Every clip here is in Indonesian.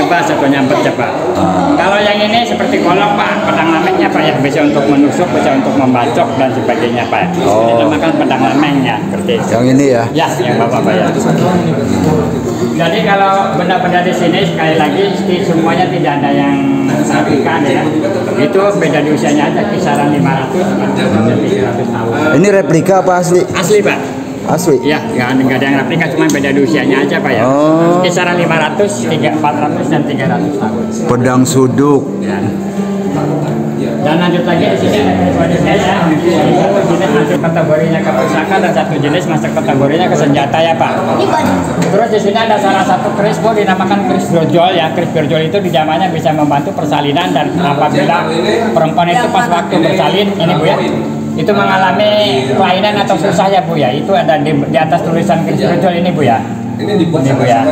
menebas atau nyambet ya Pak. Kalau yang ini seperti golok Pak, pedang lamengnya Pak ya, bisa untuk menusuk, bisa untuk membacok dan sebagainya Pak. Dinamakan pedang lamengnya seperti itu. Yang ini ya? Ya, yang Bapak bayar. Jadi kalau benda-benda di sini sekali lagi semuanya tidak ada yang replika ya. Itu beda di usianya aja kisaran 500 sampai 300 tahun. Ini replika apa asli? Asli Pak. Asli? Ya, nggak ada yang replika, cuma beda di usianya aja Pak ya. Kisaran 500, 400 dan 300 tahun. Pedang suduk. Ya. Dan lanjut lagi di sini ada dua jenis ya. Satu jenis masuk kategorinya ke pusaka dan satu jenis masuk kategorinya ke senjata ya Pak. Terus di sini ada salah satu keris Bu dinamakan keris brojol ya. Keris brojol itu di zamannya bisa membantu persalinan dan apabila perempuan itu pas waktu bersalin ini Bu ya, itu mengalami kelainan atau susah ya Bu ya. Itu ada di atas tulisan keris brojol ini Bu ya. Ini Bu ya.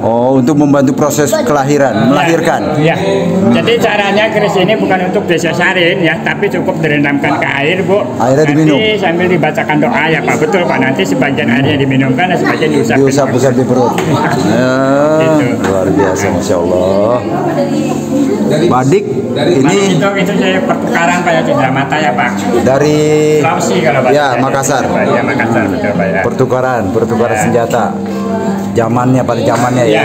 Oh, untuk membantu proses kelahiran, melahirkan. Ya. Jadi caranya keris ini bukan untuk disesarin ya, tapi cukup direndamkan ke air, Bu. Airnya diminum. Nanti sambil dibacakan doa ya, Pak. Betul, Pak. Nanti sebagian airnya diminumkan dan sebagian diusap-usap di perut. Luar biasa, Masya Allah. Badik ini itu saya pertukaran Pak ya, cindera mata ya, Pak. Dari Sulawesi kalau Pak. Ya, Makassar. Ya, Makassar betul, Pak ya. Pertukaran senjata. Zamannya pada zamannya ya.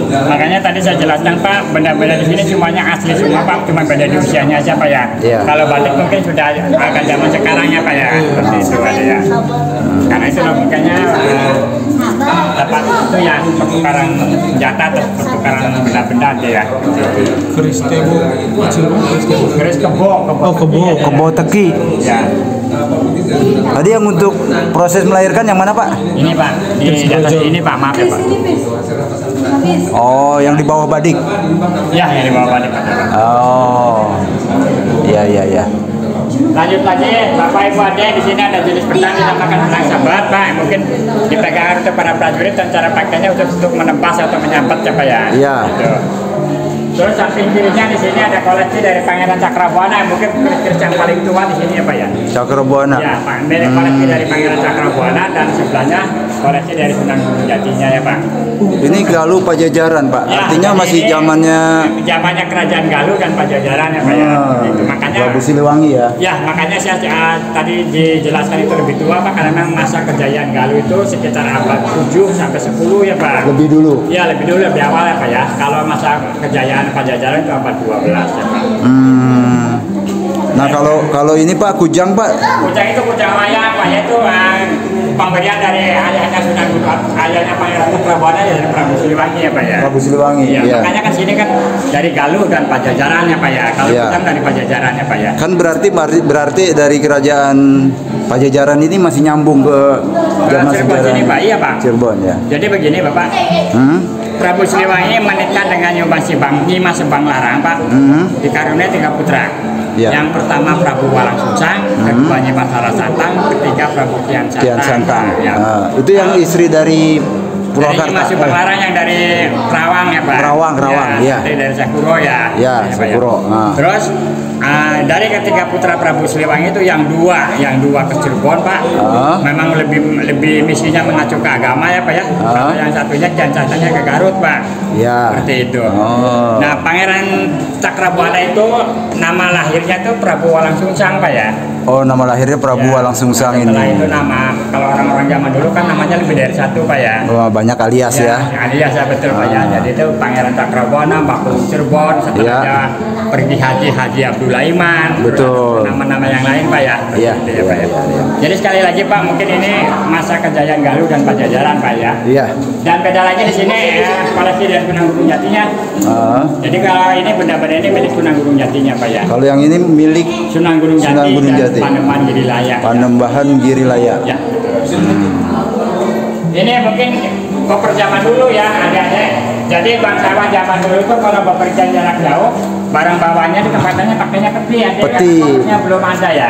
Makanya tadi saya jelaskan Pak, benda-benda di sini semuanya asli semua Pak, cuma beda di usianya aja Pak ya. Kalau batik mungkin sudah agak zaman sekarangnya Pak ya, seperti itu ada ya. Karena itu logikanya dapat itu ya pertukaran senjata atau pertukaran benda-benda aja ya. Keris tebo, keris kebo teki. Ya. Tadi yang untuk proses melahirkan yang mana Pak? Ini Pak, di atas ini Pak, maaf ya Pak. Oh, yang di bawah badik? Ya, yang di bawah badik Pak. Oh, iya. Lanjut lagi, Bapak Ibu Ade, di sini ada jenis pedang dinamakan pedang sahabat Pak. Mungkin dipegang untuk para prajurit dan cara pakainya untuk menebas atau menyambat ya Pak ya. Iya. Gitu. Terus samping kirinya di sini ada koleksi dari Pangeran Cakrabuana, mungkin keris yang paling tua di sini ya Pak ya. Cakrabuana. Ya, Pak. Koleksi dari Pangeran Cakrabuana dan sebelahnya koleksi dari Sunan Gunung Jatinya ya Pak. Ini Galuh Pajajaran Pak. Ya, artinya masih zamannya Kerajaan Galuh dan Pajajaran ya Pak ya. Itu makanya Prabu Siliwangi ya. Ya, makanya saya tadi dijelaskan itu lebih tua Pak, karena memang masa kejayaan Galuh itu sekitar abad 7 sampai 10 ya Pak. Lebih dulu. Ya, lebih dulu, lebih awal ya Pak ya. Kalau masa kejayaan Pajajaran itu abad 12 ya Pak. Nah, kalau ini Pak, kujang Pak. Kujang itu kujang wayang Pak, yaitu pemberian dari ayahnya Sunan Gunung, ayahnya Pangeran Cakrabuana dari Prabu Siliwangi ya Pak ya. Prabu Siliwangi. Ya, makanya kan sini kan dari Galuh dan Pajajaran ya Pak ya. Kalau kujang dari Pajajaran ya Pak ya. Kan berarti dari kerajaan Pajajaran ini masih nyambung ke zaman Cirebon sejarah ini Pak, iya Pak. Cirebon ya. Jadi begini Bapak. Prabu Siliwangi menikah dengan Nyimas Sebang Larang Pak. Dikaruniai 3 putra. Ya. Yang pertama Prabu Walang Sungsang, kedua Nyimas Larasantang, ketiga Prabu Kian Santang. Ya. Itu yang istri dari Purwakarta. Nyimas Sebang Larang yang dari Kerawang ya Pak. Kerawang ya. Dari Sakuro ya. Ya, Sakuro. Terus dari ketiga putra Prabu Siliwangi itu yang dua ke Cirebon Pak. Memang lebih misinya mengacu ke agama ya Pak ya. Kalau yang satunya Kian Santangnya ke Garut Pak. Ya. Seperti itu. Nah, Pangeran Cakrabuana itu nama lahirnya itu Prabu Walang Sungsang Pak ya. Oh, nama lahirnya Prabu Walang Sungsang ini. Setelah itu nama, kalau orang-orang zaman dulu kan namanya lebih dari satu Pak ya. Banyak alias ya. Alias ya betul Pak ya. Jadi itu Pangeran Cakrabuana, Mbah Cirebon, setelah pergi Haji Abdullah Iman. Betul. Nama-nama yang lain Pak ya. Iya. Pak ya. Jadi sekali lagi Pak, mungkin ini masa kejayaan Galuh dan Pajajaran Pak ya. Iya. Dan beda lagi di sini koleksi dari Sunan Gunung Jatinya. Jadi kalau ini benda-benda ini milik Sunan Gunung Jatinya Pak ya. Kalau yang ini milik Sunan Gunung Jati dan Panembahan Girilaya. Panembahan Girilaya. Ya. Ini mungkin koper zaman dulu ya adik-adik. Jadi bangsawan zaman dulu itu kalau bepergian jarak jauh, barang bawanya di tempatannya pakainya peti ya. Peti. Kan belum ada ya.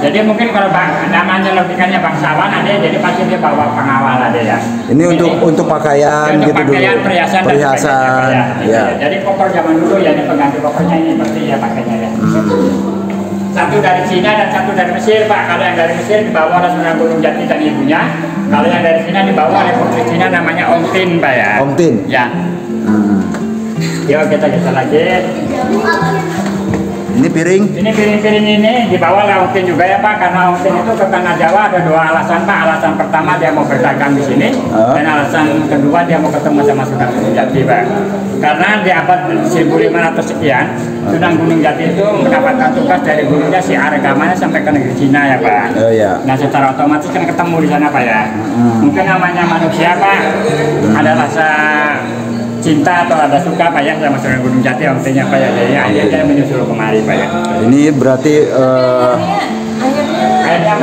Jadi mungkin kalau namanya logikanya bangsawan ada, jadi pasti dia bawa pengawal ada ya. Ini untuk pakaian untuk gitu pakaian, dulu. Perhiasan. Ya. Jadi koper zaman dulu ya, ini pengganti kopernya ini pasti ya pakainya ya. Satu dari Cina dan satu dari Mesir Pak. Kalau yang dari Mesir dibawa oleh Sunan Gunung Jati dan ibunya. Kalau yang dari Cina dibawa oleh putri Cina namanya Om Tin Pak ya. Om Tin. Ya. Yuk kita geser lagi. Ini piring. Ini piring-piring ini dibawa oleh Ongtin juga ya Pak, karena Ongtin itu ke Tanah Jawa ada dua alasan Pak. Alasan pertama dia mau berdagang di sini, dan alasan kedua dia mau ketemu sama Sunan Gunung Jati Pak. Karena di abad 1500 sekian, Sunan Gunung Jati itu mendapatkan tugas dari gurunya si Argamana sampai ke negeri Cina ya Pak. Oh iya. Nah secara otomatis kan ketemu di sana Pak ya. Mungkin namanya manusia Pak, ada rasa cinta atau ada suka Pak ya sama Sunan Gunung Jati, Ongtinnya Pak ya, jadi akhirnya menyusul kemari Pak ya. Ini berarti Akhirnya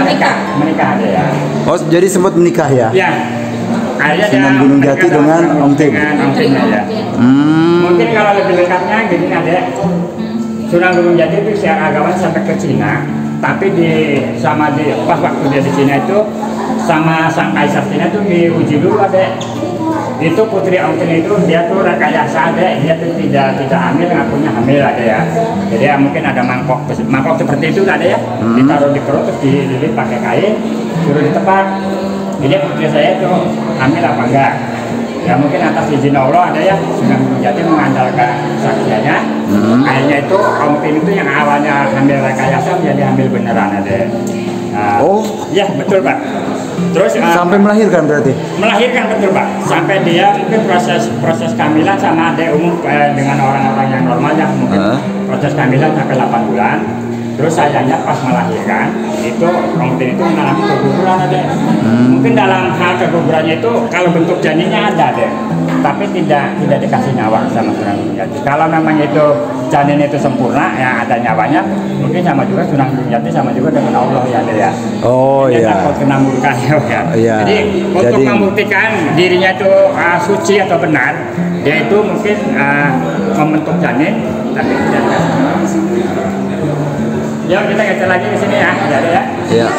menikah ada ya. oh jadi sempat menikah ya? Ya. Akhirnya Sunan Gunung Jati dengan Ongtin. Dengan Ongtinnya ya. Mungkin kalau lebih lengkapnya gini ada Sunan Gunung Jati itu secara agama sampai ke Cina, tapi pas waktu dia di Cina itu sama sang kaisar Cina itu diuji dulu ada. Itu putri Ongtin itu dia tuh rekayasa ada, dia tuh tidak hamil, ngakunya hamil ada ya. Jadi ya mungkin ada mangkok seperti itu ada ya, ditaruh di perut terus dililit pakai kain, suruh ditepak. Jadi putri saya itu hamil apa enggak? Ya mungkin atas izin Allah ada ya, Sunan Gunung Jati mengandalkan saksiannya. Akhirnya itu Ongtin itu yang awalnya hamil rekayasa menjadi hamil beneran ada. Nah, ya betul Pak. Terus sampai melahirkan berarti? Melahirkan betul Pak. Sampai dia mungkin proses kehamilan sama ada umum dengan orang-orang yang normal ya, mungkin proses kehamilan sampai 8 bulan. Terus sayangnya pas melahirkan itu Ongtin itu mengalami keguguran ada. Mungkin dalam hal kegugurannya itu kalau bentuk janinnya ada deh, tapi tidak dikasih nyawa sama Sunan Gunung Jati. Kalau namanya itu janin itu sempurna ya ada nyawanya, mungkin sama juga Sunan Gunung Jati sama juga dengan Allah ya ada ya. Oh dia iya. takut kena murka ya. Iya. Jadi untuk membuktikan dirinya itu suci atau benar, dia itu mungkin membentuk janin tapi tidak dikasih. Yuk kita geser lagi ke sini ya, jadi ya. Iya.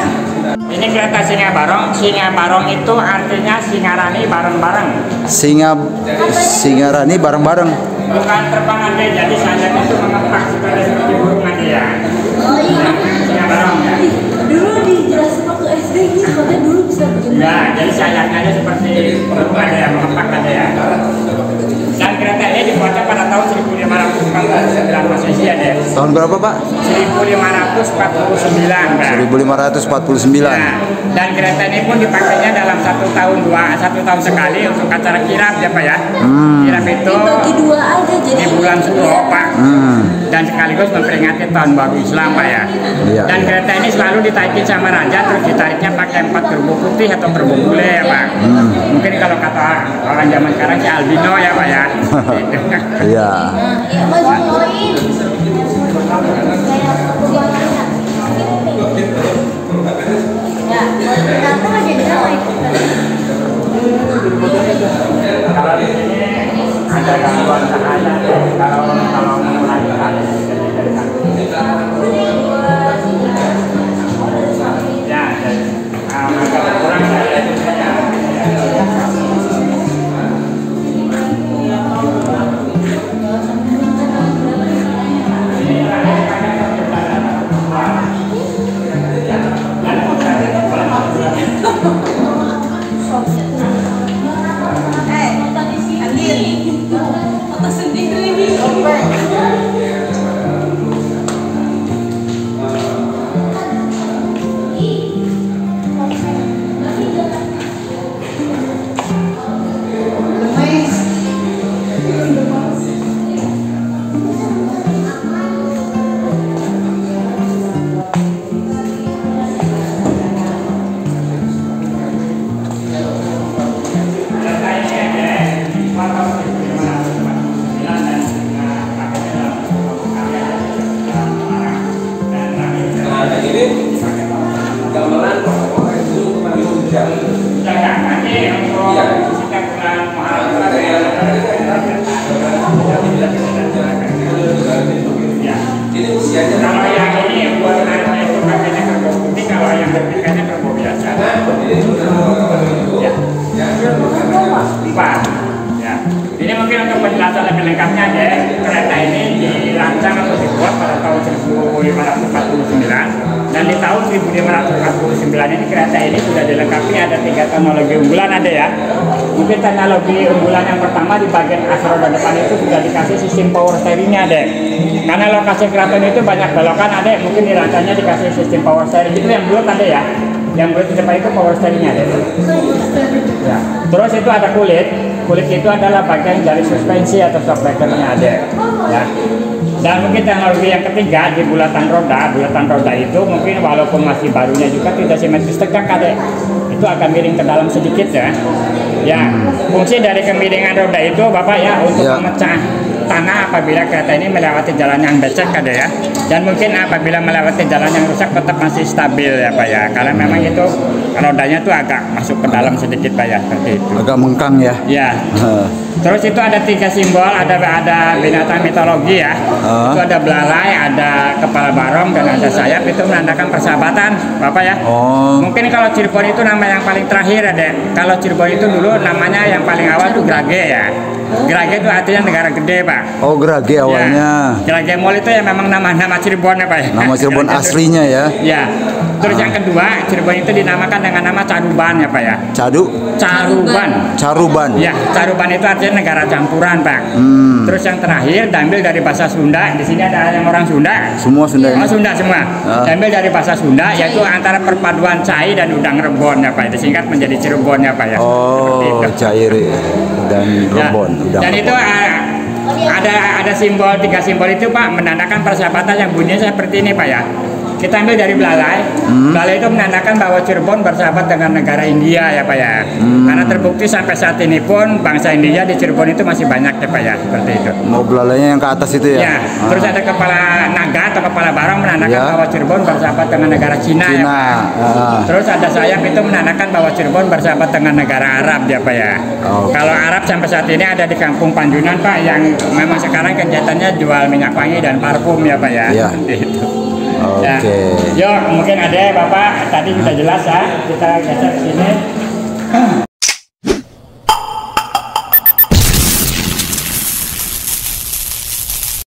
Ini kereta Singa Barong. Singa Barong itu artinya Singarani bareng-bareng. Singarani bareng-bareng. Bukan terbang aja, jadi sayapnya itu mengepak seperti burung aja ya. Oh iya. Singa Barong ya. Dulu dijelasin waktu SD gitu, katanya dulu bisa begini. Ya, jadi sayapnya aja seperti burung aja ya, mengepak aja ya. Dan kereta ini dibuatnya pada tahun 1549 Masehi ya. Tahun berapa Pak? 1549 Pak. 1549. Nah, dan kereta ini pun dipakainya dalam satu tahun sekali untuk acara kirap ya Pak ya. Kirap itu Dibagi dua aja jadi. di bulan Suro Pak. Dan sekaligus memperingati tahun baru Islam Pak ya. Iya, Dan kereta ini selalu ditaikin sama raja, terus ditariknya pakai 4 gerbong putih atau gerbong bule ya Pak. Mungkin kalau kata orang zaman sekarang si albino ya Pak ya. Iya. Ya Mas bawain. Ya, kenapa nggak jadi naik? Kalau di sini ada gangguan cahaya kalau mengulangi ya, agak kurang saya. Ini mungkin untuk penjelasan lebih lengkapnya aja, kereta ini dirancang atau dibuat pada tahun 1549 Dan di tahun 1549 ini kereta ini sudah dilengkapi ada 3 teknologi unggulan ada ya. Mungkin teknologi unggulan yang pertama di bagian as roda depan itu sudah dikasih sistem power steeringnya deh. Karena lokasi keraton itu banyak belokan ada, mungkin di rantainya dikasih sistem power steering itu yang bulat ada ya. Yang bulat di depan itu power steeringnya deh. Ya. Terus itu ada kulit. Kulit itu adalah bagian dari suspensi atau shock breakernya ada. Ya. Dan mungkin teknologi yang ketiga di bulatan roda itu mungkin walaupun masih barunya juga tidak simetris tegak ada, itu agak miring ke dalam sedikit ya. Ya, fungsi dari kemiringan roda itu Bapak ya untuk memecah tanah apabila kereta ini melewati jalan yang becek ada ya. Dan mungkin apabila melewati jalan yang rusak tetap masih stabil ya Pak ya. Karena memang itu rodanya tuh agak masuk ke dalam sedikit Pak ya, seperti itu. Agak mengkang ya. Ya. Terus itu ada 3 simbol, ada binatang mitologi ya. Itu ada belalai, ada kepala barong, dan ada sayap, itu menandakan persahabatan, Bapak ya. Mungkin kalau Cirebon itu nama yang paling terakhir ada. Kalau Cirebon itu dulu namanya yang paling awal itu Grage ya. Grage itu artinya negara gede Pak. Oh, Grage awalnya. Ya. Grage Mall itu ya memang nama Cirebon ya Pak ya. Nama Cirebon aslinya ya. Ya. Terus yang kedua, Cirebon itu dinamakan dengan nama Caruban ya Pak ya. Caruban. Ya, Caruban itu artinya negara campuran Pak. Terus yang terakhir diambil dari bahasa Sunda. Di sini ada yang orang Sunda. Semua Sunda. Oh, Sunda semua. Diambil dari bahasa Sunda yaitu antara perpaduan cai dan udang rebon ya Pak. Disingkat menjadi Cirebon ya Pak ya. Oh, cair dan rebon. Ya. Dan itu ada simbol 3 simbol itu Pak menandakan persahabatan yang bunyinya seperti ini Pak ya. Kita ambil dari belalai. Belalai itu menandakan bahwa Cirebon bersahabat dengan negara India ya Pak ya. Karena terbukti sampai saat ini pun bangsa India di Cirebon itu masih banyak ya Pak ya, seperti itu. Mau belalainya yang ke atas itu ya? Ya. Terus ada kepala naga atau kepala barong menandakan bahwa Cirebon bersahabat dengan negara Cina ya Pak ya. Terus ada sayap itu menandakan bahwa Cirebon bersahabat dengan negara Arab ya Pak ya. Kalau Arab sampai saat ini ada di Kampung Panjunan Pak, yang memang sekarang kegiatannya jual minyak wangi dan parfum ya Pak ya. Itu. Oke. Yuk, mungkin ada Bapak tadi sudah jelas ya. Kita geser ke sini.